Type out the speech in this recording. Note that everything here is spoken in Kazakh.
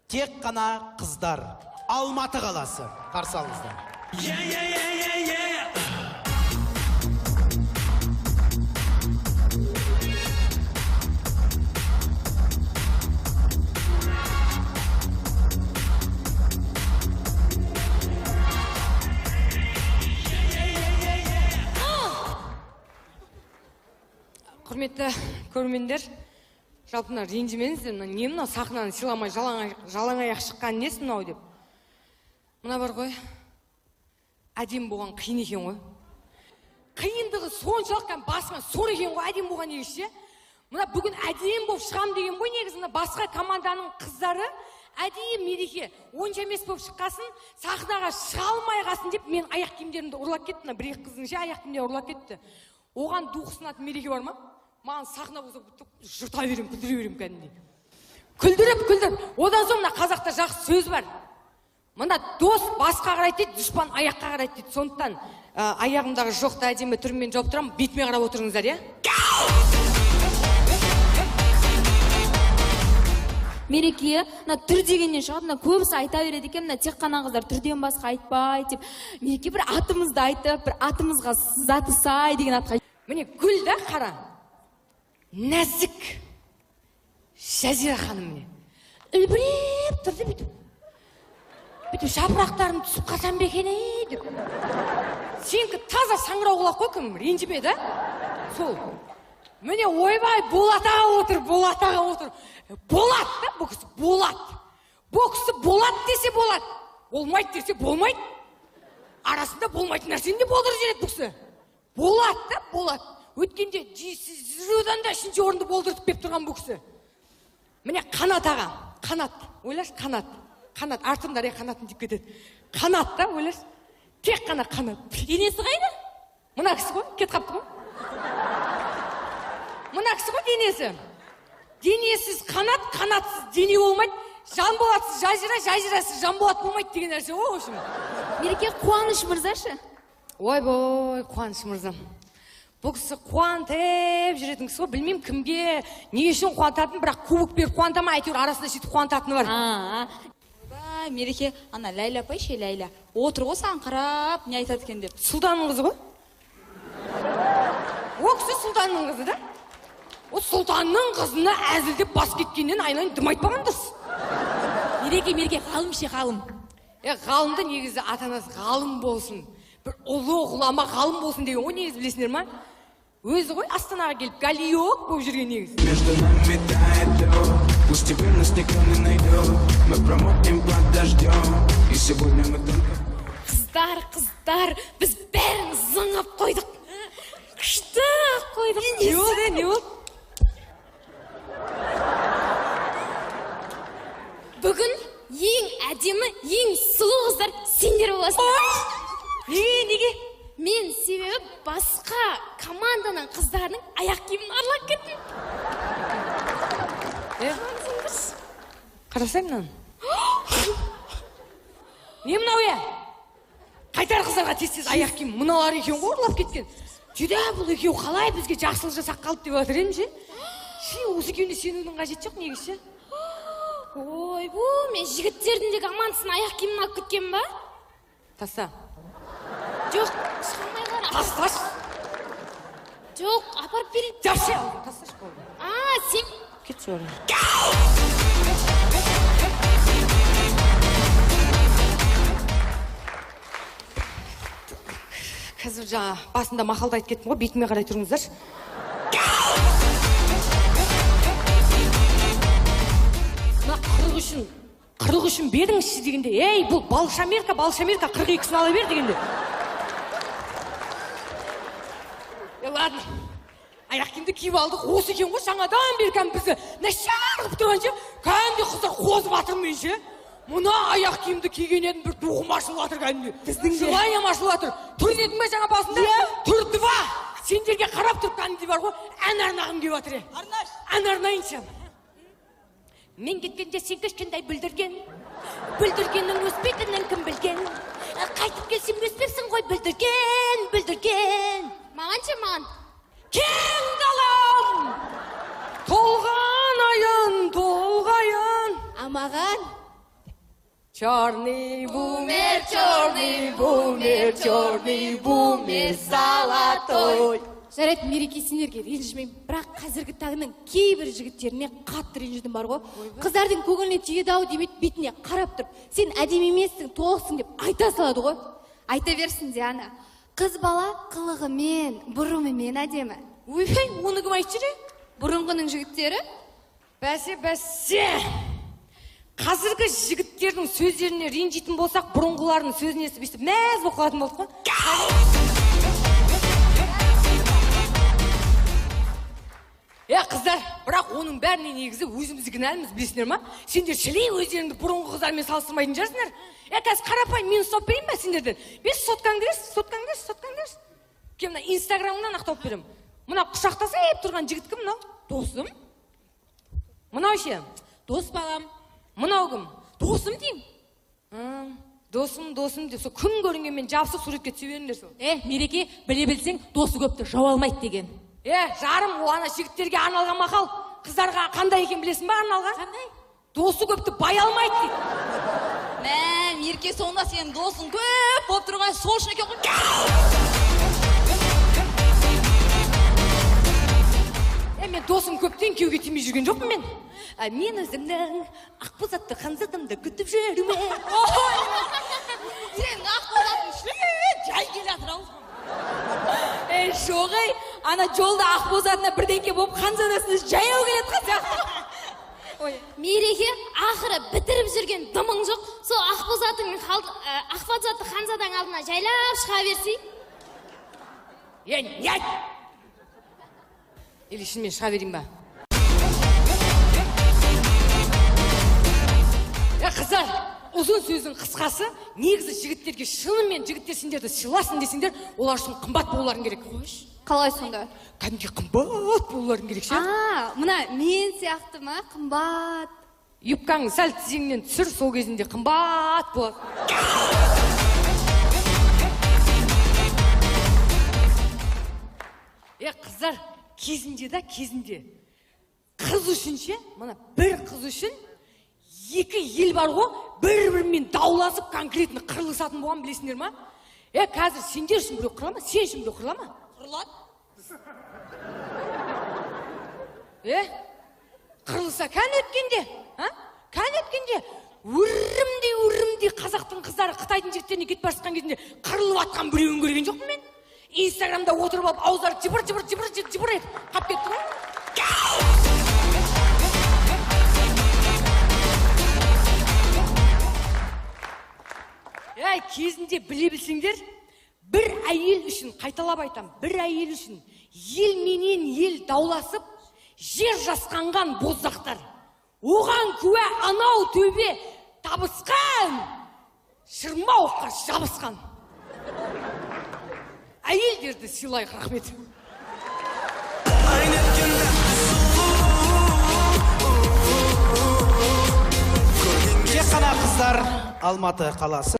Тек қана қыздар. Алматы қаласы. Қарсы алыңыздар. Құрметті көрермендер, жалпы мына ренжімеңіздер, не мынау сахнаны сыйламай жалаң аяқ шыққан несі мынау деп. Мына бар ғой, әдем болған қиын екен ғой. Қиындығы соншалыққан басыма сор екен ғой, әдем болған егізше. Мына бүгін әдем болып шығам деген ғой, негізі басқа команданың қыздары әдейі мереке онша емес болып шыққасын, сахнаға шыға алмай қалсын деп мен аяқ киімдерімді ұрлап кетті. Мына бір-екі қыздың аяқ киімдері ұрлап кетті. Оған дұқсынатын мереке бар ма? Маған сахна болса жұрта берем, күлдіре берем кәдімгідей. Күлдіріп. Одан соң мына қазақта жақсы сөз бар. Мына дос басқа қарайды дейді, дұшпан аяққа қарайды дейді. Сондықтан аяғымдағы жоқты әдемі түріммен жауып тұрамын, бетіме қарап отырыңыздар, иә? Мереке, түр дегеннен шығады, көбісі айта береді екен, тек қана қыздар түрден басқа айтпай деп. Мереке бір атымызды айтып, бір атымызға заты сай деген атқа. Міне гүл да қара. Нәзік. Жазира ханым міне. Үлбіреп тұрды бүйтіп. Бүйтіп жапырақтарын түсіп қасам бекене деп. Сенкі таза саңырау құлақ қой кім, ренжіме да? Сол. Міне ойбай, болатаға отыр. Болат да, бұл кісі болат. Бұл кісі болат десе болат. Болмайды десе болмайды. Арасында болмайтын нәрсені де болдырып жібереді бұл кісі. Болат да, болат. Өткенде жирудан да 3-ші орынды болдыртып кеп тұрған бұл кісі. Міне Қанат аға. Қанат. Ойлаш, Қанат. Қанат. Артымда қанатын деп кетеді. Қанат да, ойлаш. Тек қана Қанат. Денесі қайда? Мына кісі ғой, кет қапты ғой. Мына кісі ғой денесі. Денесіз Қанат, қанатсыз дене болмайды. Жан болатсыз Жазира, Жазирасыз жан болат болмайды деген нәрсе ғой, өшім. Мереке Қуаныш мырзашы? Ой-бой, Қуаныш мырзам. Бұл кісі қуантып жүретін кісі ғой, білмеймін кімге, не үшін қуантатын, бірақ кубок беріп қуантама, әйтеуір арасында сөйтіп қуантатыны бар. Мереке, ана Ләйла апай ше, Ләйла. Отыр ғой саған қарап, не айтады екен деп. Сұлтанның қызы ғой? О кісі сұлтанның қызы да? О сұлтанның қызына әзілдеп бас кеткеннен айналайын дым айтпаған дұрыс. Мереке, ғалым ше, ғалым. Ғалымды негізі ата-анасы ғалым болсын. Бір ұлы ғұлама ғалым болсын деген ғой, негізі білесіңдер ма? Өзі ғой Астанаға келіп галиок болып жүрген негізі. Қыздар, біз бәріміз зыңып қойдық. Күшті қойдық. Не болды? Бүгін ең әдемі, ең сұлу қыздар сендер боласың. Неге? Мен себебі басқа команданың қыздарының аяқ киімін арлап кеттім. Қарасай мұнан. Не мынау е? Қайтар қыздарға тез аяқ киім мұналар екен ғой ұрлап кеткен. Жүдә бұл екеу қалай бізге жақсылық жасақ қалып деп отыр едім ше? Осы екеуінде сенудің қажет жоқ негізі ше? Ой, мен жігіттердің де командасын аяқ киімін алып кеткен ба? Таста. Жоқ, шығамай қара. Тасташ. Жоқ, апарып берейін. Жапшы. Тасташ болды. Сен... Кет жорын. Қазір жаңа басында мақалды айтып кеттім ғой, бетіме қарай тұрыңыздар. Мына 40 үшін беріңізші дегенде, ей, бұл Балшамерка, 42-сін ала бер дегенде. Ладно, аяқ киімді киіп алдық, осы екен ғой, жаңадан бері кәм бізді нашар қып тұрғанша, кәмде қыздар қозып атырмын ше. Мұна аяқ киімді киген едім, бір дұғым ашылып атыр кәмде. Желаниям ашылып атыр. Тұр дедің бе жаңа басында? Тұр 2. Сендерге қарап тұрып кәмде бар ғой, ән арнағым кеп атыр. Ән арнайынша. Мен кеткенде сен кешкендай бүлдіргеннің өспейтінін кім білген? Қайтып келсем өспепсің ғой бүлдірген. Маған. Кең далам, толғанайын. Маған Черный бумер, золотой. Жарайды, Мереке, сендерге ренжімеймін, бірақ қазіргі таңның кейбір жігіттеріне қатты ренжідім бар ғой. Қыздардың көңіліне тиеді-ау демейді, бетіне қарап тұрып, сен әдемі емессің, толықсың деп айта салады ғой. Айта берсін Диана. Қыз бала қылығымен, бұрымымен әдемі. Ойбай, оны кім айтып жүр? Бұрынғының жігіттері? Бәсе. Қазіргі жігіттердің сөздеріне ренжитін болсақ, бұрынғылардың сөзін естіп естіп мәз болып қалатын болдық қой. Қыздар, бірақ оның бәріне негізі өзімізді кінәліміз, білесіңдер ма? Сендер шілей өздеріңді бұрынғы қыздармен салыстырмайтын жарсыңдар. Қазір қарапайым мен ұстап берейін бе сендерден? Бес соткаң бересіз. Мына инстаграмыңнан ақтап берем. Мына құшақтаса еп тұрған жігіт кім мынау? Досым? Мынау ше? Дос балам. Мынау кім? Досым деймін. Досым деп, сол күн көрінгенмен жабысып суретке түсе беріңдер сол. Мереке, біле білсең, досы көпті жау алмайды деген. Жарым, о ана жігіттерге арналған мақал. Қыздарға қандай екен білесің ба арналған? Қандай? Досы көпті бай алмайды дейді. Мереке, сонда сенің досың көп болып тұрған сол үшін екен ғой. Мен досым көптен кеуге тимей жүрген жоқпын мен. Мен өзімнің ақбозатты ханзадамды күтіп жүрмін. Сен ақбозаттың жай келе жатыр ау. Жоғай, ана жолда ақбозатына бірдеңке болып ханзадасына жаяу келеді сияқты. Мереке, ақыры бітіріп жүрген дымың жоқ. Сол ақбозатты ханзадаң алдына жайлап шыға берсей. Не айт? Или шынымен шыға берейін ба? Қыздар, ұзын сөздің қысқасы, негізі жігіттерге шынымен жігіттер сендерді сыйласын десеңдер, олар үшін қымбат болуларың керек. Қалай сонда? Кәдімгі қымбат болуларың керек ше? Мына мен сияқты ма? Қымбат. Юбкаң сәл тізеңнен түсір, сол кезінде қымбат болады. Қыздар, кезінде қыз үшін ше, мына бір қыз үшін екі ел бар ғой, бір-бірімен дауласып конкретно қырылысатын болған білесіңдер ма? Қазір сендер үшін біреу қырыла ма? Сен үшін біреу қырыла ма? Қырылады. Қырылса кән өткенде өрімдей қазақтың қыздары Қытайдың жігіттеріне кетіп бара жатқан кезінде қырылып атқан біреуін көрген жоқпын мен. Инстаграмда отырып алып ауыздары жыбыр етіп қап кетті ғой. Кезінде біле білсеңдер, бір әйел үшін, қайталап айтам, бір әйел үшін ел менен ел дауласып, жер жасқанған боздақтар. Оған куә анау төбе табысқан, шырмауыққа жабысқан. Әйелдерді сыйлайық, рахмет. Тек қана қыздар, Алматы қаласы.